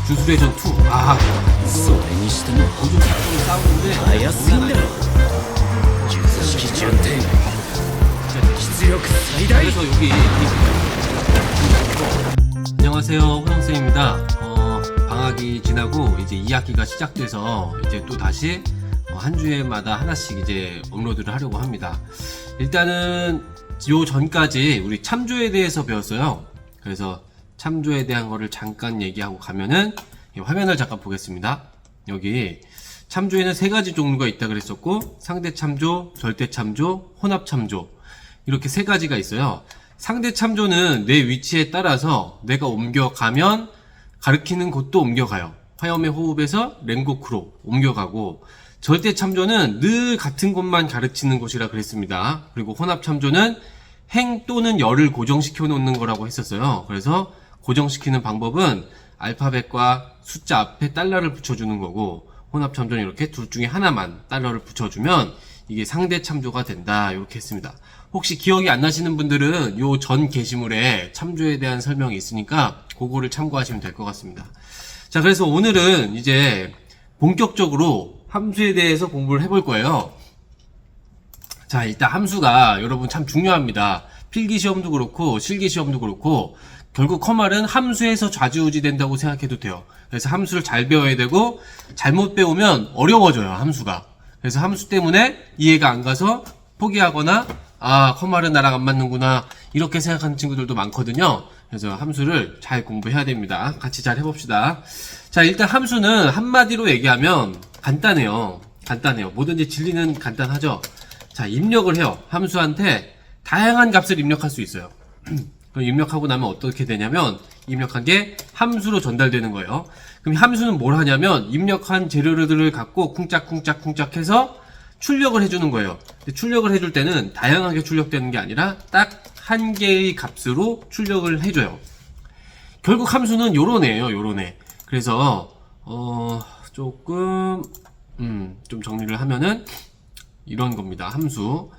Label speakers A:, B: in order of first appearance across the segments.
A: 주술의 전투. 아, 고조 작전을 싸우는데 장난 아니에요. 그래서 여기 안녕하세요, 호동쌤입니다. 방학이 지나고 이제 2학기가 시작돼서 이제 또 다시 한 주에마다 하나씩 이제 업로드를 하려고 합니다. 일단은 요 전까지 우리 참조에 대해서 배웠어요. 그래서 참조에 대한 거를 잠깐 얘기하고 가면은 화면을 잠깐 보겠습니다. 여기 참조에는 세 가지 종류가 있다 그랬었고, 상대 참조, 절대 참조, 혼합 참조, 이렇게 세 가지가 있어요. 상대 참조는 내 위치에 따라서 내가 옮겨가면 가리키는 곳도 옮겨가요. 화염의 호흡에서 랭고크로 옮겨가고, 절대 참조는 늘 같은 곳만 가르치는 곳이라 그랬습니다. 그리고 혼합 참조는 행 또는 열을 고정시켜 놓는 거라고 했었어요. 그래서 고정시키는 방법은 알파벳과 숫자 앞에 달러를 붙여주는 거고, 혼합 참조는 이렇게 둘 중에 하나만 달러를 붙여주면 이게 상대 참조가 된다, 이렇게 했습니다. 혹시 기억이 안 나시는 분들은 요 전 게시물에 참조에 대한 설명이 있으니까 그거를 참고하시면 될 것 같습니다. 자, 그래서 오늘은 이제 본격적으로 함수에 대해서 공부를 해볼 거예요. 자, 일단 함수가 여러분 참 중요합니다. 필기시험도 그렇고 실기시험도 그렇고 결국 커말은 함수에서 좌지우지 된다고 생각해도 돼요. 그래서 함수를 잘 배워야 되고, 잘못 배우면 어려워져요, 함수가. 그래서 함수 때문에 이해가 안 가서 포기하거나, 아, 커말은 나랑 안 맞는구나, 이렇게 생각하는 친구들도 많거든요. 그래서 함수를 잘 공부해야 됩니다. 같이 잘 해봅시다. 자, 일단 함수는 한마디로 얘기하면 간단해요. 간단해요. 뭐든지 진리는 간단하죠. 자, 입력을 해요. 함수한테 다양한 값을 입력할 수 있어요. 그럼 입력하고 나면 어떻게 되냐면, 입력한 게 함수로 전달되는 거예요. 그럼 함수는 뭘 하냐면, 입력한 재료들을 갖고 쿵짝쿵짝쿵짝 해서 출력을 해주는 거예요. 근데 출력을 해줄 때는 다양하게 출력되는 게 아니라 딱 한 개의 값으로 출력을 해줘요. 결국 함수는 요런 애예요, 요런 애. 그래서 조금 좀 정리를 하면은 이런 겁니다. 함수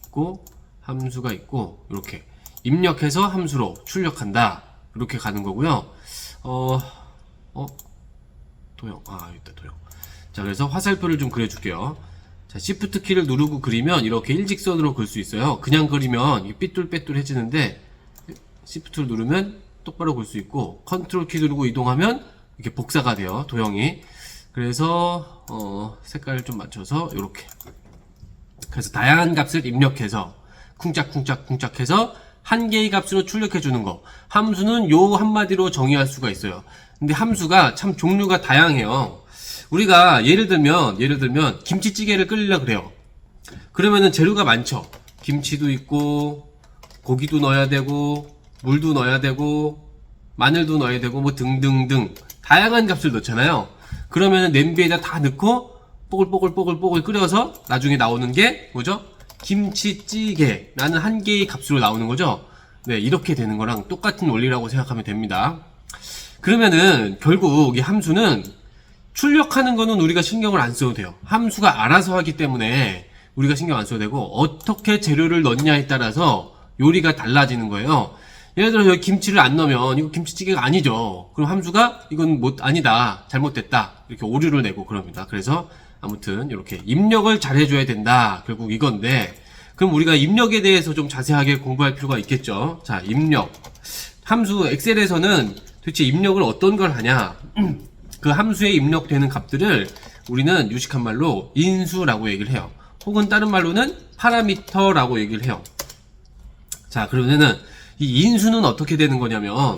A: 있고, 함수가 있고, 이렇게 입력해서 함수로 출력한다, 이렇게 가는 거고요. 도형, 여기 있다, 도형. 자, 그래서 화살표를 좀 그려줄게요. 자, Shift 키를 누르고 그리면 이렇게 일직선으로 그릴 수 있어요. 그냥 그리면 삐뚤빼뚤해지는데, Shift를 누르면 똑바로 그릴 수 있고, Ctrl 키 누르고 이동하면 이렇게 복사가 돼요, 도형이. 그래서 색깔을 좀 맞춰서 이렇게. 그래서 다양한 값을 입력해서 쿵짝쿵짝쿵짝 해서 한 개의 값으로 출력해 주는 거. 함수는 요 한마디로 정의할 수가 있어요. 근데 함수가 참 종류가 다양해요. 우리가 예를 들면 김치찌개를 끓이려고 그래요. 그러면은 재료가 많죠. 김치도 있고, 고기도 넣어야 되고, 물도 넣어야 되고, 마늘도 넣어야 되고, 뭐 등등등 다양한 값을 넣잖아요. 그러면은 냄비에다 다 넣고 뽀글뽀글뽀글뽀글 끓여서 나중에 나오는 게 뭐죠? 김치찌개라는 한 개의 값으로 나오는 거죠. 네, 이렇게 되는 거랑 똑같은 원리라고 생각하면 됩니다. 그러면은 결국 이 함수는 출력하는 거는 우리가 신경을 안 써도 돼요. 함수가 알아서 하기 때문에 우리가 신경 안 써도 되고, 어떻게 재료를 넣냐에 따라서 요리가 달라지는 거예요. 예를 들어 여기 김치를 안 넣으면 이거 김치찌개가 아니죠. 그럼 함수가 이건 아니다, 잘못됐다, 이렇게 오류를 내고 그럽니다. 그래서 아무튼 이렇게 입력을 잘 해줘야 된다, 결국 이건데, 그럼 우리가 입력에 대해서 좀 자세하게 공부할 필요가 있겠죠. 자, 입력. 함수 엑셀에서는 도대체 입력을 어떤 걸 하냐, 그 함수에 입력되는 값들을 우리는 유식한 말로 인수라고 얘기를 해요. 혹은 다른 말로는 파라미터라고 얘기를 해요. 자, 그러면은 이 인수는 어떻게 되는 거냐면,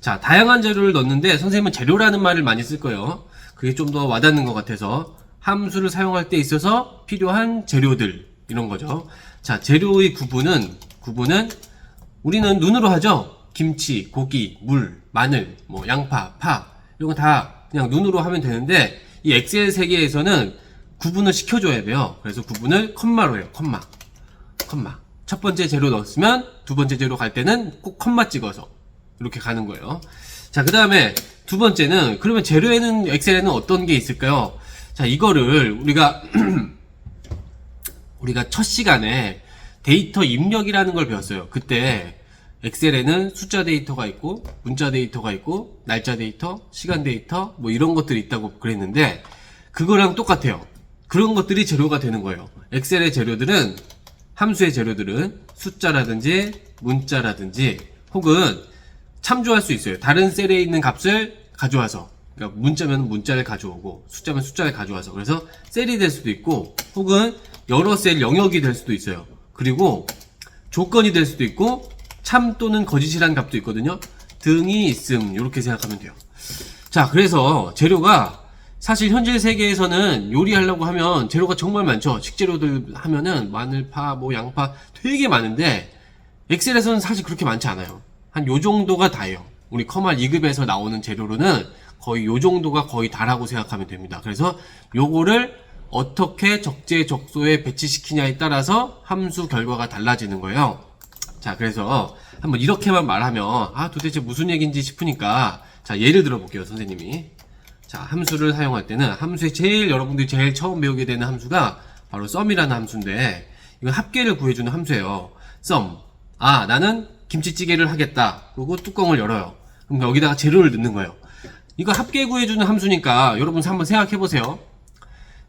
A: 자, 다양한 재료를 넣는데 선생님은 재료라는 말을 많이 쓸 거예요. 그게 좀 더 와닿는 것 같아서 함수를 사용할 때 있어서 필요한 재료들, 이런 거죠. 자, 재료의 구분은 우리는 눈으로 하죠. 김치, 고기, 물, 마늘, 뭐 양파, 파, 이런 거 다 그냥 눈으로 하면 되는데, 이 엑셀 세계에서는 구분을 시켜줘야 돼요. 그래서 구분을 컴마로 해요. 컴마. 첫 번째 재료 넣었으면 두 번째 재료 갈 때는 꼭 컴마 찍어서 이렇게 가는 거예요. 자, 그 다음에 두 번째는, 그러면 재료에는, 엑셀에는 어떤 게 있을까요? 자, 이거를 우리가 첫 시간에 데이터 입력이라는 걸 배웠어요. 그때 엑셀에는 숫자 데이터가 있고 문자 데이터가 있고 날짜 데이터, 시간 데이터 뭐 이런 것들이 있다고 그랬는데 그거랑 똑같아요. 그런 것들이 재료가 되는 거예요. 엑셀의 재료들은 함수의 재료들은 숫자라든지 문자라든지 혹은 참조할 수 있어요. 다른 셀에 있는 값을 가져와서 그러니까 문자면 문자를 가져오고 숫자면 숫자를 가져와서 그래서 셀이 될 수도 있고 혹은 여러 셀 영역이 될 수도 있어요. 그리고 조건이 될 수도 있고 참 또는 거짓이라는 값도 있거든요. 등이 있음 이렇게 생각하면 돼요. 자, 그래서 재료가 사실 현실 세계에서는 요리하려고 하면 재료가 정말 많죠. 식재료들 하면은 마늘, 파, 뭐 양파 되게 많은데 엑셀에서는 사실 그렇게 많지 않아요. 한 요 정도가 다예요. 우리 커말 2급에서 나오는 재료로는 거의 요 정도가 거의 다라고 생각하면 됩니다. 그래서 요거를 어떻게 적재적소에 배치시키냐에 따라서 함수 결과가 달라지는 거예요. 자, 그래서 한번 이렇게만 말하면 아 도대체 무슨 얘기인지 싶으니까 자, 예를 들어 볼게요. 선생님이 자, 함수를 사용할 때는 함수의 제일 여러분들이 제일 처음 배우게 되는 함수가 바로 sum이라는 함수인데 이건 합계를 구해주는 함수예요. sum. 아, 나는 김치찌개를 하겠다. 그리고 뚜껑을 열어요. 그럼 여기다가 재료를 넣는 거예요. 이거 합계 구해주는 함수니까 여러분 한번 생각해 보세요.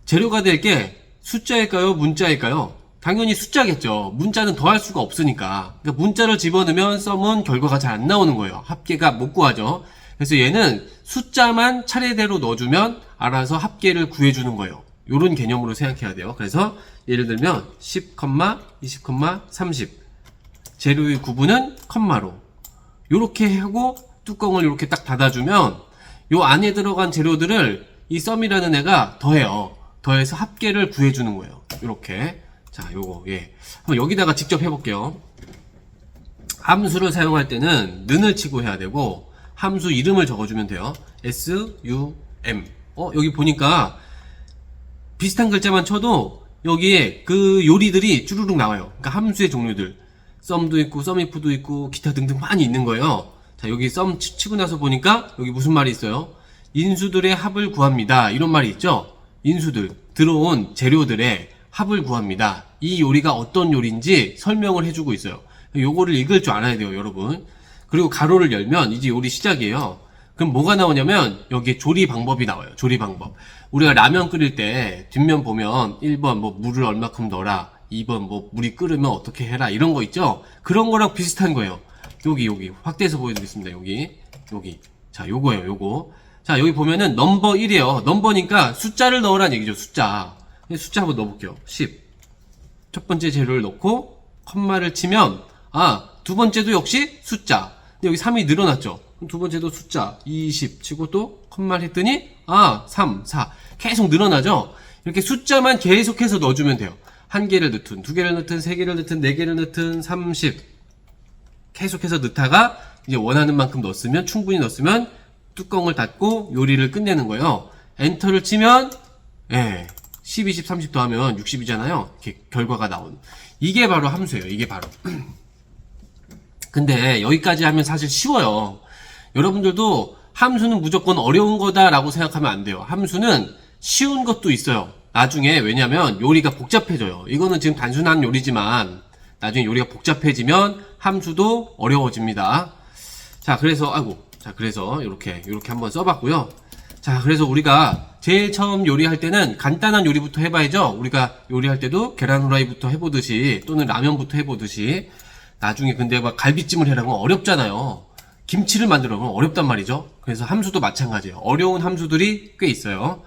A: 재료가 될 게 숫자일까요? 문자일까요? 당연히 숫자겠죠. 문자는 더할 수가 없으니까. 그러니까 문자를 집어넣으면 sum은 결과가 잘 안 나오는 거예요. 합계가 못 구하죠. 그래서 얘는 숫자만 차례대로 넣어주면 알아서 합계를 구해주는 거예요. 요런 개념으로 생각해야 돼요. 그래서 예를 들면 10, 20, 30 재료의 구분은 컴마로 요렇게 하고 뚜껑을 이렇게 딱 닫아주면 요 안에 들어간 재료들을 이 sum이라는 애가 더해요. 더해서 합계를 구해주는 거예요. 요렇게. 자, 요거, 예. 한번 여기다가 직접 해볼게요. 함수를 사용할 때는 는을 치고 해야 되고, 함수 이름을 적어주면 돼요. sum. 여기 보니까 비슷한 글자만 쳐도 여기에 그 요리들이 쭈루룩 나와요. 그러니까 함수의 종류들. sum도 있고, sumif도 있고, 기타 등등 많이 있는 거예요. 자, 여기 sum 치고 나서 보니까 여기 무슨 말이 있어요? 인수들의 합을 구합니다. 이런 말이 있죠? 인수들, 들어온 재료들의 합을 구합니다. 이 요리가 어떤 요리인지 설명을 해주고 있어요. 요거를 읽을 줄 알아야 돼요, 여러분. 그리고 가로를 열면 이제 요리 시작이에요. 그럼 뭐가 나오냐면 여기에 조리 방법이 나와요. 조리 방법. 우리가 라면 끓일 때 뒷면 보면 1번 뭐 물을 얼마큼 넣어라. 2번 뭐 물이 끓으면 어떻게 해라. 이런 거 있죠? 그런 거랑 비슷한 거예요. 여기 확대해서 보여드리겠습니다. 여기. 자, 요거예요, 요거. 자, 여기 보면은 넘버 1이에요. 넘버니까 숫자를 넣으라는 얘기죠, 숫자. 숫자 한번 넣어볼게요. 10. 첫 번째 재료를 넣고, 컴마를 치면, 아, 두 번째도 역시 숫자. 근데 여기 3이 늘어났죠? 그럼 두 번째도 숫자. 20 치고 또, 컴마를 했더니, 아, 3, 4. 계속 늘어나죠? 이렇게 숫자만 계속해서 넣어주면 돼요. 한 개를 넣든, 두 개를 넣든, 세 개를 넣든, 네 개를 넣든, 30. 계속해서 넣다가, 이제 원하는 만큼 넣었으면, 충분히 넣었으면, 뚜껑을 닫고 요리를 끝내는 거예요. 엔터를 치면 10, 20, 30 더하면 60이잖아요. 이렇게 결과가 나오는. 이게 바로 함수예요. 이게 바로. 근데 여기까지 하면 사실 쉬워요. 여러분들도 함수는 무조건 어려운 거다라고 생각하면 안 돼요. 함수는 쉬운 것도 있어요. 나중에 왜냐면 요리가 복잡해져요. 이거는 지금 단순한 요리지만 나중에 요리가 복잡해지면 함수도 어려워집니다. 자, 그래서 이렇게 한번 써봤고요. 자, 그래서 우리가 제일 처음 요리할 때는 간단한 요리부터 해봐야죠. 우리가 요리할 때도 계란 후라이부터 해보듯이 또는 라면부터 해보듯이 나중에 근데 막 갈비찜을 해라고 어렵잖아요. 김치를 만들어 보면 어렵단 말이죠. 그래서 함수도 마찬가지예요. 어려운 함수들이 꽤 있어요.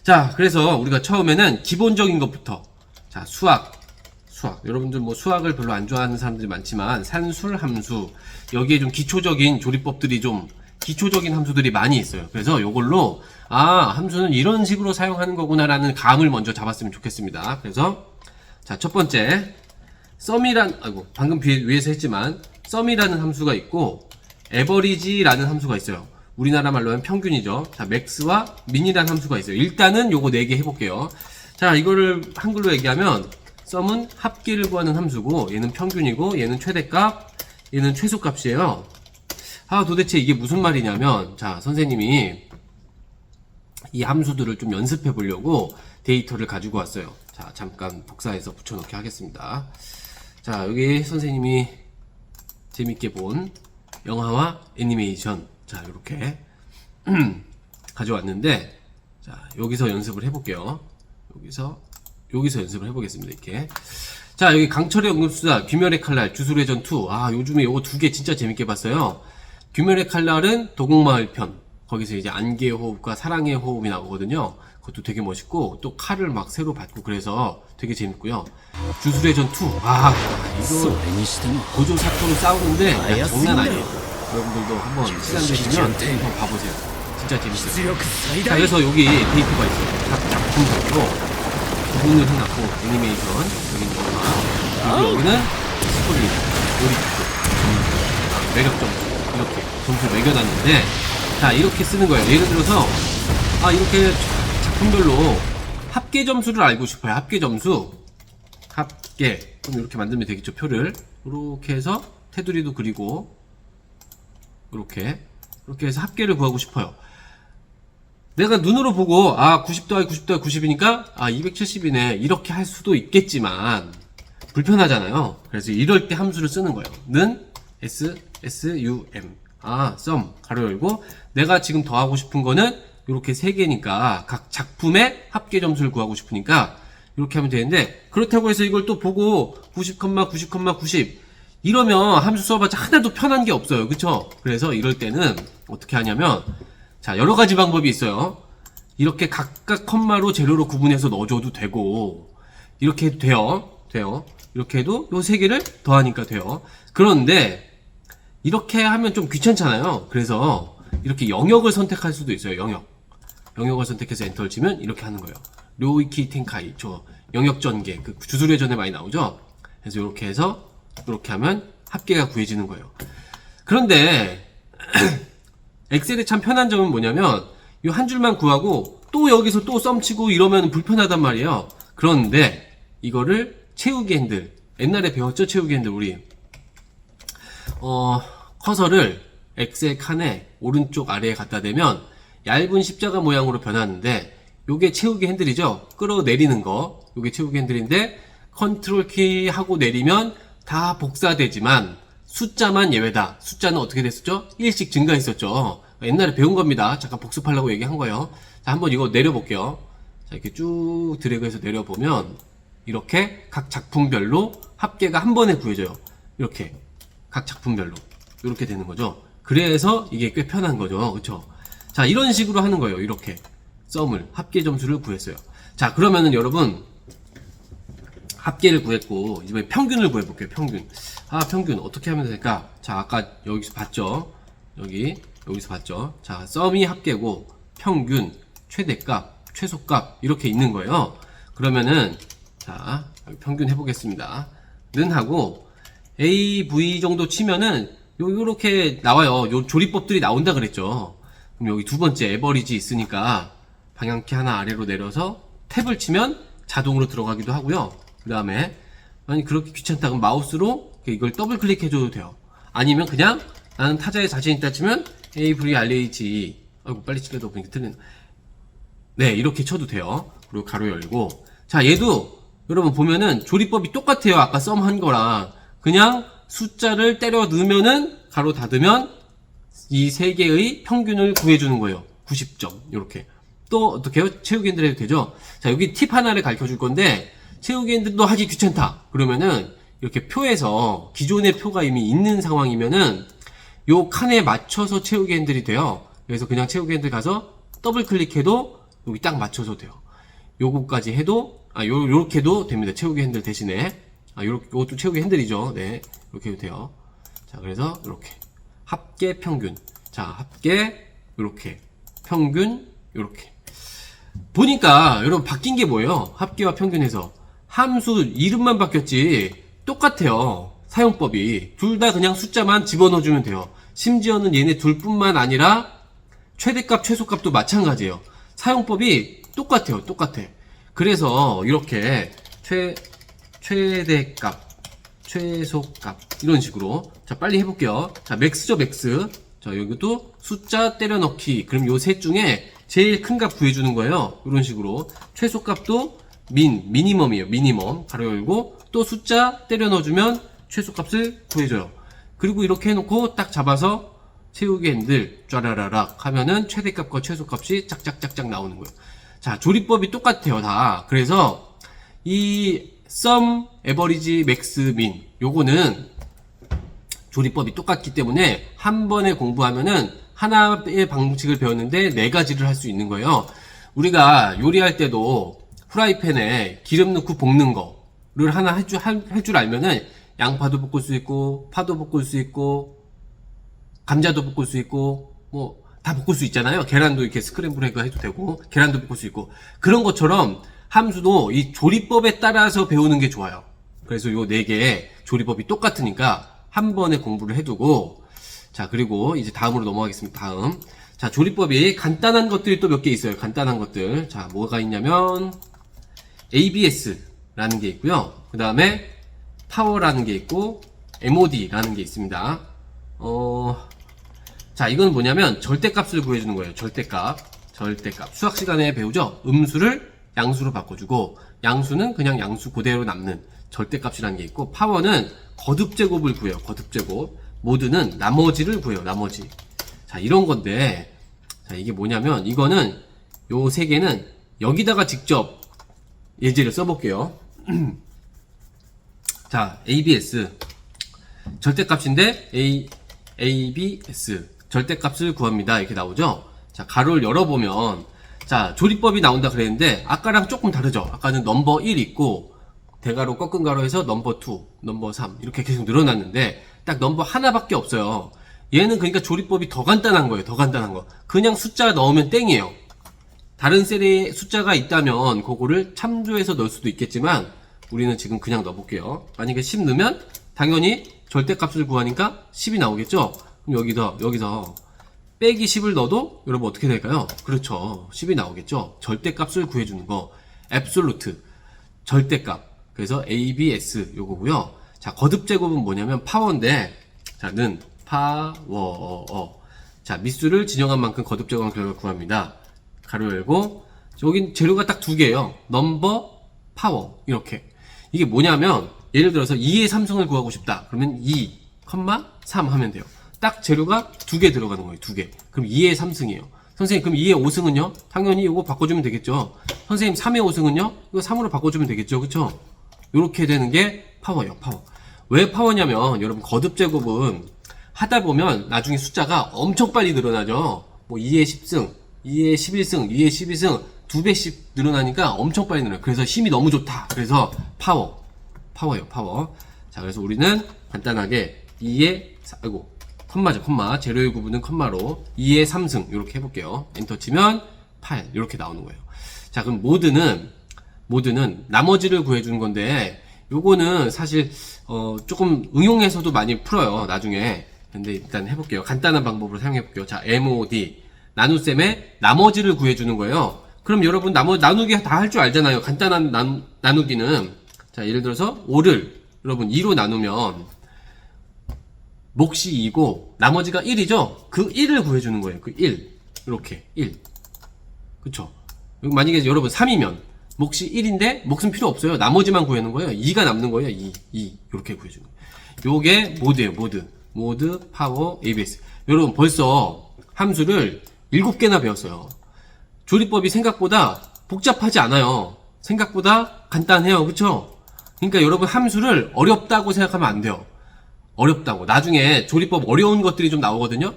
A: 자, 그래서 우리가 처음에는 기본적인 것부터 자, 수학. 여러분들 뭐 수학을 별로 안 좋아하는 사람들이 많지만 산술 함수 여기에 좀 기초적인 조리법들이 좀 기초적인 함수들이 많이 있어요. 그래서 요걸로 함수는 이런 식으로 사용하는 거구나라는 감을 먼저 잡았으면 좋겠습니다. 그래서 자, 첫 번째 방금 위에서 했지만 sum이라는 함수가 있고 average라는 함수가 있어요. 우리나라 말로 하면 평균이죠. 자, max와 min이라는 함수가 있어요. 일단은 요거 4개 해볼게요. 자, 이거를 한글로 얘기하면 sum은 합계를 구하는 함수고 얘는 평균이고 얘는 최대값, 얘는 최소값이에요. 도대체 이게 무슨 말이냐면 자, 선생님이 이 함수들을 좀 연습해 보려고 데이터를 가지고 왔어요. 자, 잠깐 복사해서 붙여넣기 하겠습니다. 자, 여기 선생님이 재밌게 본 영화와 애니메이션. 자, 이렇게 가져왔는데, 자, 여기서 연습을 해볼게요. 여기서 연습을 해보겠습니다. 이렇게. 자, 여기 강철의 응급수사, 귀멸의 칼날, 주술의 전투. 아, 요즘에 요거 두 개 진짜 재밌게 봤어요. 귀멸의 칼날은 도곡마을 편. 거기서 이제 안개의 호흡과 사랑의 호흡이 나오거든요. 그것도 되게 멋있고, 또 칼을 막 새로 받고 그래서 되게 재밌고요. 주술의 전투. 아, 이거 고조 사토로 싸우는데 야, 장난 아니에요. 여러분들도 한번 시간 되시면 한번 봐보세요. 진짜 재밌어요. 자, 그래서 여기 데이터가 있어요. 각 작품별로 구분을 해놨고, 애니메이션, 여기는 영화, 그리고 여기는 스토리, 요리, 매력 점수, 이렇게 점수를 매겨놨는데, 자, 이렇게 쓰는 거예요. 예를 들어서, 아, 이렇게 작품별로 합계 점수를 알고 싶어요. 합계 점수. 합계. 그럼 이렇게 만들면 되겠죠, 표를. 이렇게 해서 테두리도 그리고, 이렇게 해서 합계를 구하고 싶어요. 내가 눈으로 보고, 아, 90 더하기 90 더하기 90이니까, 아, 270이네. 이렇게 할 수도 있겠지만, 불편하잖아요. 그래서 이럴 때 함수를 쓰는 거예요. 는, sum. 아, sum. 가로 열고, 내가 지금 더하고 싶은 거는, 이렇게 3개니까, 각 작품의 합계 점수를 구하고 싶으니까, 이렇게 하면 되는데, 그렇다고 해서 이걸 또 보고, 90, 90, 90. 이러면 함수 써봤자 하나도 편한 게 없어요. 그쵸? 그래서 이럴 때는, 어떻게 하냐면, 자, 여러 가지 방법이 있어요. 이렇게 각각 컴마로 재료로 구분해서 넣어줘도 되고, 이렇게 해도 돼요. 이렇게 해도 요 3개를 더하니까 돼요. 그런데, 이렇게 하면 좀 귀찮잖아요. 그래서, 이렇게 영역을 선택할 수도 있어요. 영역을 선택해서 엔터를 치면 이렇게 하는 거예요. 료이키 텐카이. 저 영역 전개. 그 주술의 전에 많이 나오죠? 그래서 이렇게 해서, 이렇게 하면 합계가 구해지는 거예요. 그런데, 엑셀의 참 편한 점은 뭐냐면 이 한 줄만 구하고 또 여기서 또 썸치고 이러면 불편하단 말이에요. 그런데 이거를 채우기 핸들, 옛날에 배웠죠? 채우기 핸들. 우리 커서를 엑셀 칸에 오른쪽 아래에 갖다 대면 얇은 십자가 모양으로 변하는데 요게 채우기 핸들이죠. 끌어내리는 거, 요게 채우기 핸들인데 컨트롤 키 하고 내리면 다 복사되지만 숫자만 예외다. 숫자는 어떻게 됐었죠? 1씩 증가했었죠. 옛날에 배운 겁니다. 잠깐 복습하려고 얘기한 거예요. 자, 한번 이거 내려볼게요. 자, 이렇게 쭉 드래그해서 내려보면 이렇게 각 작품별로 합계가 한 번에 구해져요. 이렇게 각 작품별로 이렇게 되는 거죠. 그래서 이게 꽤 편한 거죠. 그쵸? 자, 이런 식으로 하는 거예요. 이렇게 썸을, 합계 점수를 구했어요. 자, 그러면은 여러분 합계를 구했고 이제 평균을 구해볼게요. 평균. 아, 평균 어떻게 하면 될까? 자, 아까 여기서 봤죠? 여기서 봤죠? 자, 썸이 합계고 평균, 최대값, 최소값 이렇게 있는 거예요. 그러면은 자, 여기 평균 해보겠습니다. 는 하고 AV 정도 치면은 요렇게 나와요. 요 조리법들이 나온다 그랬죠. 그럼 여기 두 번째 에버리지 있으니까 방향키 하나 아래로 내려서 탭을 치면 자동으로 들어가기도 하고요. 그 다음에 아니 그렇게 귀찮다 그럼 마우스로 이걸 더블 클릭해줘도 돼요. 아니면 그냥 나는 타자에 자신 있다 치면 AV RH 아이고 빨리 치려다 보니까 틀리네. 네, 이렇게 쳐도 돼요. 그리고 가로 열고. 자, 얘도 여러분 보면은 조리법이 똑같아요. 아까 썸 한 거랑 그냥 숫자를 때려 넣으면은 가로 닫으면 이 세 개의 평균을 구해주는 거예요. 90점 이렇게. 또 어떻게 해요? 채우기 핸들 해도 되죠. 자, 여기 팁 하나를 가르쳐 줄 건데 채우기 핸들도 하기 귀찮다 그러면은 이렇게 표에서 기존의 표가 이미 있는 상황이면은 요 칸에 맞춰서 채우기 핸들이 돼요. 그래서 그냥 채우기 핸들 가서 더블 클릭해도 여기 딱 맞춰서 돼요. 요거까지 해도 요렇게 해도 됩니다. 채우기 핸들 대신에 요것도 채우기 핸들이죠. 네, 이렇게 해도 돼요. 자, 그래서 이렇게 합계 평균. 자, 합계 요렇게 평균 요렇게 보니까 여러분 바뀐 게 뭐예요? 합계와 평균에서 함수 이름만 바뀌었지 똑같아요. 사용법이 둘 다 그냥 숫자만 집어넣어주면 돼요. 심지어는 얘네 둘뿐만 아니라 최대값 최소값도 마찬가지예요. 사용법이 똑같아요. 똑같아. 그래서 이렇게 최대값 최소값 이런 식으로 자 빨리 해볼게요. 자 맥스죠 맥스. 자 여기도 숫자 때려 넣기. 그럼 요 셋 중에 제일 큰 값 구해주는 거예요. 이런 식으로 최소값도 미니멈이에요. 미니멈 가로 열고 또 숫자 때려 넣어주면 최소값을 구해줘요. 그리고 이렇게 해놓고 딱 잡아서 채우기 핸들 쫘라라락 하면은 최대값과 최소값이 짝짝짝짝 나오는 거예요. 자, 조리법이 똑같아요, 다. 그래서 이 sum, average, max, min 요거는 조리법이 똑같기 때문에 한 번에 공부하면은 하나의 방식을 배웠는데 네 가지를 할 수 있는 거예요. 우리가 요리할 때도 프라이팬에 기름 넣고 볶는 거를 하나 할 줄 알면은 양파도 볶을 수 있고 파도 볶을 수 있고 감자도 볶을 수 있고 뭐 다 볶을 수 있잖아요. 계란도 이렇게 스크램블 에그 해도 되고 계란도 볶을 수 있고 그런 것처럼 함수도 이 조리법에 따라서 배우는 게 좋아요. 그래서 요 네 개의 조리법이 똑같으니까 한 번에 공부를 해두고 자 그리고 이제 다음으로 넘어가겠습니다. 다음 자 조리법이 간단한 것들이 또 몇 개 있어요. 간단한 것들 자 뭐가 있냐면 ABS라는 게 있고요. 그 다음에 파워라는 게 있고 MOD라는 게 있습니다. 자 이건 뭐냐면 절대값을 구해주는 거예요. 절대값 수학 시간에 배우죠. 음수를 양수로 바꿔주고 양수는 그냥 양수 그대로 남는 절대값이라는 게 있고 파워는 거듭제곱을 구해요. 거듭제곱 모드는 나머지를 구해요. 나머지 자 이런 건데 자 이게 뭐냐면 이거는 요 세 개는 여기다가 직접 예제를 써볼게요. 자 ABS 절대값인데 ABS 절대값을 구합니다. 이렇게 나오죠. 자 가로를 열어보면 자 조리법이 나온다 그랬는데 아까랑 조금 다르죠. 아까는 넘버 1 있고 대가로 꺾은 가로에서 넘버 2 넘버 3 이렇게 계속 늘어났는데 딱 넘버 하나밖에 없어요. 얘는 그러니까 조리법이 더 간단한 거예요. 더 간단한 거 그냥 숫자 넣으면 땡이에요. 다른 셀에 숫자가 있다면 그거를 참조해서 넣을 수도 있겠지만 우리는 지금 그냥 넣어볼게요. 만약에 10 넣으면 당연히 절대값을 구하니까 10이 나오겠죠. 그럼 여기서 빼기 10을 넣어도 여러분 어떻게 될까요? 그렇죠. 10이 나오겠죠. 절대값을 구해주는 거 absolute 절대값 그래서 ABS 요거고요. 자 거듭제곱은 뭐냐면 파워인데 자는 파워 자 미수를 진영한 만큼 거듭제곱한 결과를 구합니다. 가로 열고 여긴 재료가 딱 두 개예요. 넘버 파워 이렇게 이게 뭐냐면 예를 들어서 2의 3승을 구하고 싶다. 그러면 2, 3 하면 돼요. 딱 재료가 두 개 들어가는 거예요. 두 개. 그럼 2의 3승이에요. 선생님 그럼 2의 5승은요? 당연히 이거 바꿔주면 되겠죠. 선생님 3의 5승은요? 이거 3으로 바꿔주면 되겠죠. 그쵸? 이렇게 되는 게 파워예요. 파워. 왜 파워냐면 여러분 거듭제곱은 하다 보면 나중에 숫자가 엄청 빨리 늘어나죠. 뭐 2의 10승, 2의 11승, 2의 12승 두 배씩 늘어나니까 엄청 빨리 늘어나요. 그래서 힘이 너무 좋다. 그래서 파워예요. 파워. 자 그래서 우리는 간단하게 2의 콤마 재료의 구분은 콤마로 2의 3승 이렇게 해볼게요. 엔터 치면 8 이렇게 나오는 거예요. 자 그럼 모드는 나머지를 구해주는 건데 요거는 사실 조금 응용해서도 많이 풀어요. 나중에 근데 일단 해볼게요. 간단한 방법으로 사용해볼게요. 자 MOD 나눗셈에 나머지를 구해주는 거예요. 그럼 여러분 나누기 다 할 줄 알잖아요. 간단한 나누기는 자 예를 들어서 5를 여러분 2로 나누면 몫이 2고 나머지가 1이죠. 그 1을 구해주는 거예요. 그 1 이렇게 1 그쵸. 만약에 여러분 3이면 몫이 1인데 몫은 필요 없어요. 나머지만 구하는 거예요. 2가 남는 거예요. 2 이렇게 구해주는 거예요. 요게 모드예요. 모드 파워 ABS 여러분 벌써 함수를 7개나 배웠어요. 조리법이 생각보다 복잡하지 않아요. 생각보다 간단해요. 그쵸? 그러니까 여러분 함수를 어렵다고 생각하면 안 돼요. 어렵다고. 나중에 조리법 어려운 것들이 좀 나오거든요.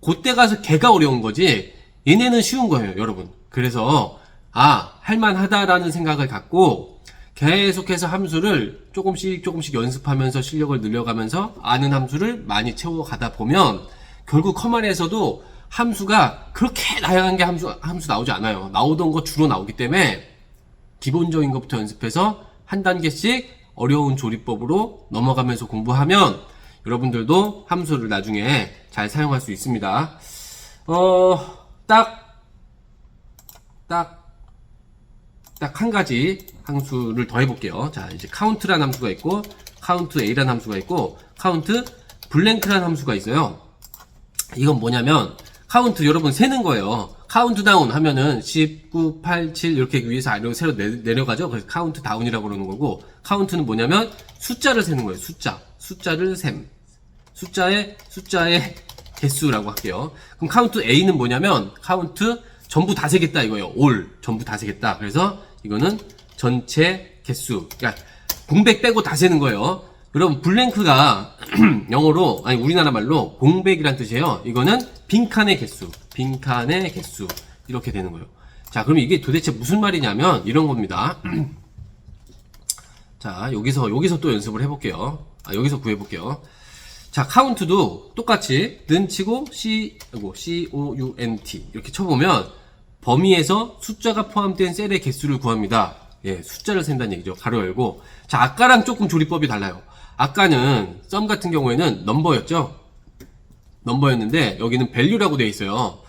A: 그때 가서 걔가 어려운 거지 얘네는 쉬운 거예요. 여러분. 그래서 할만하다라는 생각을 갖고 계속해서 함수를 조금씩 연습하면서 실력을 늘려가면서 아는 함수를 많이 채워가다 보면 결국 커먼에서도 함수가 그렇게 다양한 게 함수 나오지 않아요. 나오던 거 주로 나오기 때문에 기본적인 것부터 연습해서 한 단계씩 어려운 조리법으로 넘어가면서 공부하면 여러분들도 함수를 나중에 잘 사용할 수 있습니다. 딱 한 가지 함수를 더 해볼게요. 자, 이제 카운트라는 함수가 있고, 카운트 A라는 함수가 있고, 카운트 블랭크라는 함수가 있어요. 이건 뭐냐면, 카운트 여러분 세는 거예요. 카운트 다운 하면은 10, 9, 8, 7 이렇게 위에서 아래로 새로 내려가죠. 그래서 카운트 다운이라고 그러는 거고, 카운트는 뭐냐면 숫자를 세는 거예요. 숫자를 셈. 숫자의 개수라고 할게요. 그럼 카운트 A는 뭐냐면 카운트 전부 다 세겠다 이거예요. all 전부 다 세겠다. 그래서 이거는 전체 개수. 그러니까 공백 빼고 다 세는 거예요. 그럼 블랭크가 영어로 아니 우리나라 말로 공백이란 뜻이에요. 이거는 빈칸의 개수. 빈칸의 개수. 이렇게 되는 거예요. 자, 그럼 이게 도대체 무슨 말이냐면 이런 겁니다. 자, 여기서 또 연습을 해볼게요. 여기서 구해볼게요. 자, 카운트도 똑같이 는 치고 count 이렇게 쳐보면 범위에서 숫자가 포함된 셀의 개수를 구합니다. 예, 숫자를 센다는 얘기죠. 가로 열고. 자, 아까랑 조금 조리법이 달라요. 아까는 썸 같은 경우에는 넘버였죠. 넘버였는데 여기는 value라고 되어 있어요.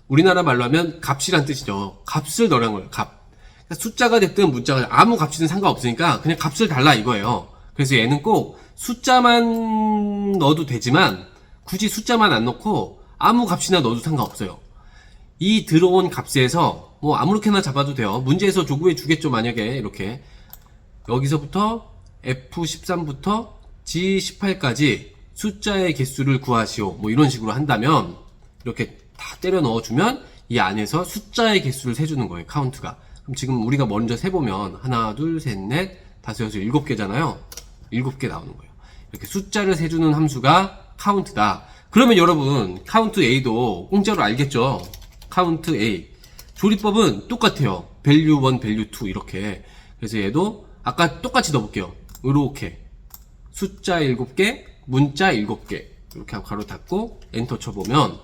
A: 우리나라 말로 하면 값이란 뜻이죠. 값을 넣으란 거예요. 값. 그러니까 숫자가 됐든 문자가 아무 값이든 상관없으니까 그냥 값을 달라 이거예요. 그래서 얘는 꼭 숫자만 넣어도 되지만 굳이 숫자만 안 넣고 아무 값이나 넣어도 상관없어요. 이 들어온 값에서 뭐 아무렇게나 잡아도 돼요. 문제에서 조구해 주겠죠. 만약에 이렇게 여기서부터 F13부터 G18까지 숫자의 개수를 구하시오 뭐 이런 식으로 한다면 이렇게 다 때려 넣어주면 이 안에서 숫자의 개수를 세주는 거예요. 카운트가. 그럼 지금 우리가 먼저 세보면 하나 둘 셋 넷 다섯 여섯 일곱 개잖아요. 7개 나오는 거예요. 이렇게 숫자를 세주는 함수가 카운트다. 그러면 여러분 카운트 A도 공짜로 알겠죠? 카운트 A 조리법은 똑같아요. value 1, value 2 이렇게. 그래서 얘도 아까 똑같이 넣어볼게요. 이렇게 숫자 7개 문자 7개 이렇게 하고 가로 닫고 엔터 쳐보면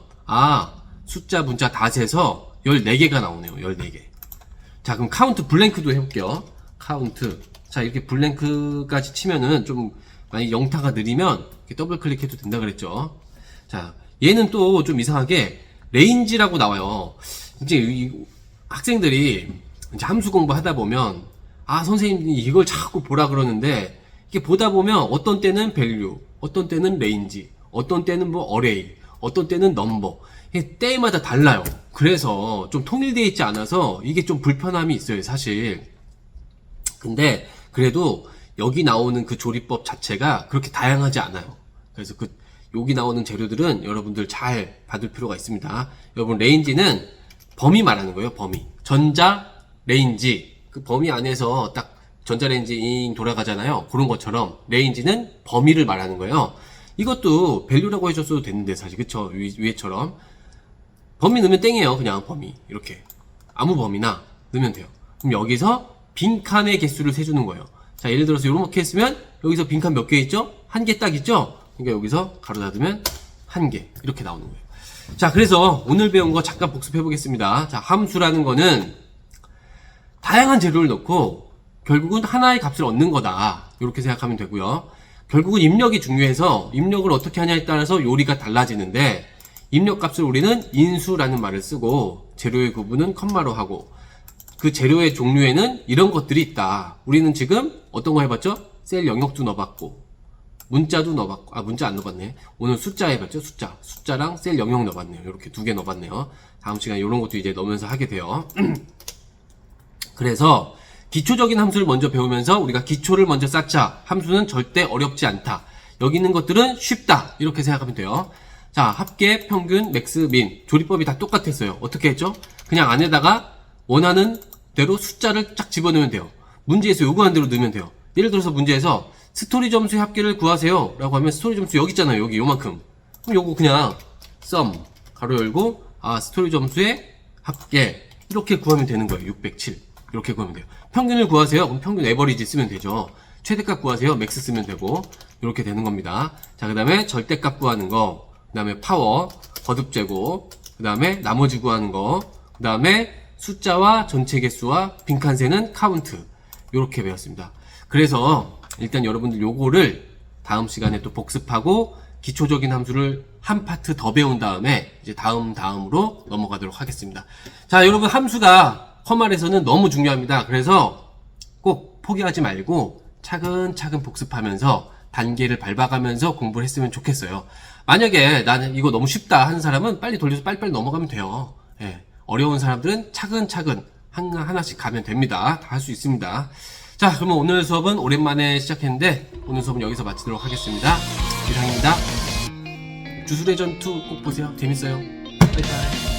A: 숫자 문자 다 세서 14개가 나오네요. 14개. 자, 그럼 카운트 블랭크도 해볼게요. 카운트. 자, 이렇게 블랭크까지 치면은 좀 만약 영타가 느리면 이렇게 더블 클릭해도 된다 그랬죠. 자, 얘는 또 좀 이상하게 레인지라고 나와요. 이제 이 학생들이 이제 함수 공부하다 보면 선생님이 이걸 자꾸 보라 그러는데 이게 보다 보면 어떤 때는 value, 어떤 때는 range, 어떤 때는 뭐 array, 어떤 때는 number. 이게 때마다 달라요. 그래서 좀 통일되어 있지 않아서 이게 좀 불편함이 있어요, 사실. 근데 그래도 여기 나오는 그 조리법 자체가 그렇게 다양하지 않아요. 그래서 여기 나오는 재료들은 여러분들 잘 받을 필요가 있습니다. 여러분 레인지는 범위 말하는 거예요. 범위. 전자 레인지 그 범위 안에서 딱 전자 레인지 잉 돌아가잖아요. 그런 것처럼 레인지는 범위를 말하는 거예요. 이것도 value라고 해줬어도 됐는데 사실 그쵸? 위에처럼 범위 넣으면 땡이에요. 그냥 범위 이렇게 아무 범위나 넣으면 돼요. 그럼 여기서 빈칸의 개수를 세주는 거예요. 자, 예를 들어서 이렇게 했으면 여기서 빈칸 몇 개 있죠? 1개 딱 있죠? 그러니까 여기서 가로 닫으면 1개 이렇게 나오는 거예요. 자, 그래서 오늘 배운 거 잠깐 복습해 보겠습니다. 자, 함수라는 거는 다양한 재료를 넣고 결국은 하나의 값을 얻는 거다. 이렇게 생각하면 되고요. 결국은 입력이 중요해서 입력을 어떻게 하냐에 따라서 요리가 달라지는데 입력 값을 우리는 인수라는 말을 쓰고 재료의 구분은 컴마로 하고 그 재료의 종류에는 이런 것들이 있다. 우리는 지금 어떤 거 해봤죠? 셀 영역도 넣어봤고 문자도 넣어봤고 문자 안 넣어봤네. 오늘 숫자 해봤죠? 숫자랑 셀 영역 넣어봤네요. 이렇게 2개 넣어봤네요. 다음 시간에 이런 것도 이제 넣으면서 하게 돼요. 그래서 기초적인 함수를 먼저 배우면서 우리가 기초를 먼저 쌓자. 함수는 절대 어렵지 않다. 여기 있는 것들은 쉽다. 이렇게 생각하면 돼요. 자, 합계, 평균, 맥스, 민. 조리법이 다 똑같았어요. 어떻게 했죠? 그냥 안에다가 원하는 대로 숫자를 쫙 집어넣으면 돼요. 문제에서 요구한 대로 넣으면 돼요. 예를 들어서 문제에서 스토리 점수의 합계를 구하세요 라고 하면 스토리 점수 여기 있잖아요. 여기 요만큼. 그럼 요거 그냥 sum 가로 열고 스토리 점수의 합계 이렇게 구하면 되는 거예요. 607 이렇게 구하면 돼요. 평균을 구하세요. 그럼 평균 에버리지 쓰면 되죠. 최대값 구하세요. 맥스 쓰면 되고 이렇게 되는 겁니다. 자, 그 다음에 절대값 구하는 거, 그 다음에 파워, 거듭 제곱, 그 다음에 나머지 구하는 거, 그 다음에 숫자와 전체 개수와 빈칸세는 카운트 이렇게 배웠습니다. 그래서 일단 여러분들 요거를 다음 시간에 또 복습하고 기초적인 함수를 한 파트 더 배운 다음에 이제 다음으로 넘어가도록 하겠습니다. 자, 여러분 함수가 컴활에서는 너무 중요합니다. 그래서 꼭 포기하지 말고 차근차근 복습하면서 단계를 밟아가면서 공부를 했으면 좋겠어요. 만약에 나는 이거 너무 쉽다 하는 사람은 빨리 돌려서 빨리빨리 넘어가면 돼요. 예. 어려운 사람들은 차근차근 하나씩 가면 됩니다. 다 할 수 있습니다. 자, 그러면 오늘 수업은 오랜만에 시작했는데 오늘 수업은 여기서 마치도록 하겠습니다. 이상입니다. 주술의 전투 꼭 보세요. 재밌어요. 바이바이.